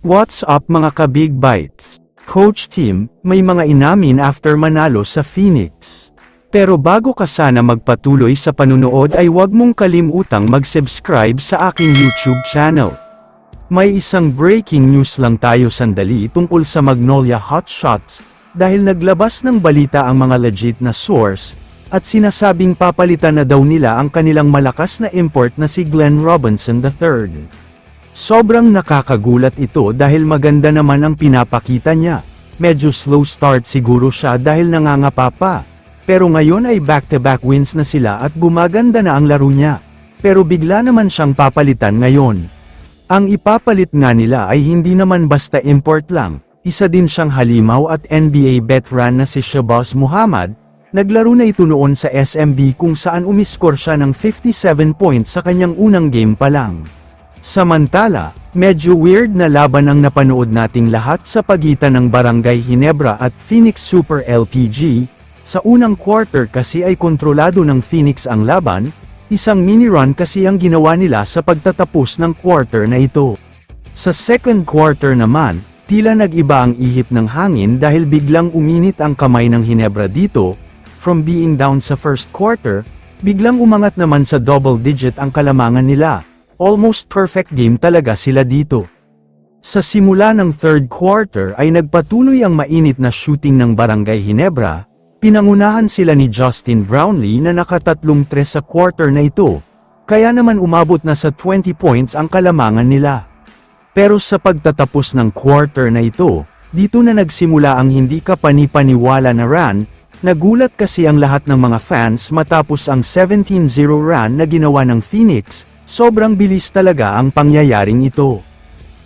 What's up mga ka-Big Bites? Coach Tim, may mga inamin after manalo sa Phoenix. Pero bago ka sana magpatuloy sa panunood ay huwag mong kalimutang mag-subscribe sa aking YouTube channel. May isang breaking news lang tayo sandali tungkol sa Magnolia Hotshots, dahil naglabas ng balita ang mga legit na source, at sinasabing papalitan na daw nila ang kanilang malakas na import na si Glenn Robinson III. Sobrang nakakagulat ito dahil maganda naman ang pinapakita niya. Medyo slow start siguro siya dahil nangangapa pa. Pero ngayon ay back-to-back wins na sila at gumaganda na ang laro niya. Pero bigla naman siyang papalitan ngayon. Ang ipapalit nga nila ay hindi naman basta import lang. Isa din siyang halimaw at NBA veteran na si Shabazz Muhammad. Naglaro na ito noon sa SMB kung saan umiskor siya ng 57 points sa kanyang unang game pa lang. Samantala, medyo weird na laban ang napanood nating lahat sa pagitan ng Barangay Ginebra at Phoenix Super LPG. Sa unang quarter kasi ay kontrolado ng Phoenix ang laban, isang mini-run kasi ang ginawa nila sa pagtatapos ng quarter na ito. Sa second quarter naman, tila nag-iba ang ihip ng hangin dahil biglang uminit ang kamay ng Ginebra dito. From being down sa first quarter, biglang umangat naman sa double digit ang kalamangan nila. Almost perfect game talaga sila dito. Sa simula ng third quarter ay nagpatuloy ang mainit na shooting ng Barangay Ginebra, pinangunahan sila ni Justin Brownlee na nakatatlong tres sa quarter na ito, kaya naman umabot na sa 20 points ang kalamangan nila. Pero sa pagtatapos ng quarter na ito, dito na nagsimula ang hindi kapani-paniwala na run, nagulat kasi ang lahat ng mga fans matapos ang 17-0 run na ginawa ng Phoenix. Sobrang bilis talaga ang pangyayaring ito.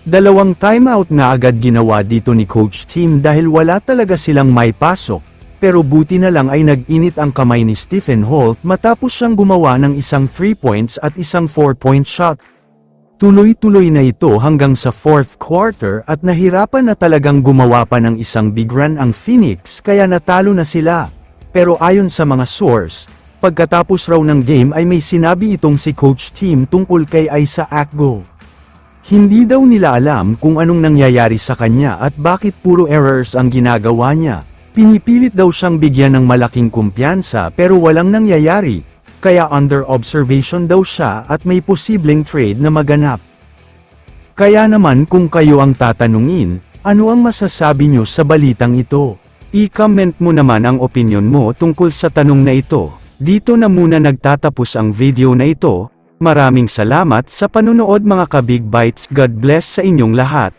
Dalawang timeout nga agad ginawa dito ni Coach Tim dahil wala talaga silang may pasok, pero buti na lang ay nag-init ang kamay ni Stephen Holt matapos siyang gumawa ng isang 3 points at isang 4-point shot. Tuloy-tuloy na ito hanggang sa fourth quarter at nahirapan na talagang gumawa pa ng isang big run ang Phoenix kaya natalo na sila. Pero ayon sa mga source, pagkatapos raw ng game ay may sinabi itong si Coach Tim tungkol kay Isaac Akgo. Hindi daw nila alam kung anong nangyayari sa kanya at bakit puro errors ang ginagawa niya. Pinipilit daw siyang bigyan ng malaking kumpiyansa pero walang nangyayari, kaya under observation daw siya at may posibleng trade na maganap. Kaya naman kung kayo ang tatanungin, ano ang masasabi nyo sa balitang ito? I-comment mo naman ang opinion mo tungkol sa tanong na ito. Dito na muna nagtatapos ang video na ito. Maraming salamat sa panunood mga ka-Big Bites. God bless sa inyong lahat.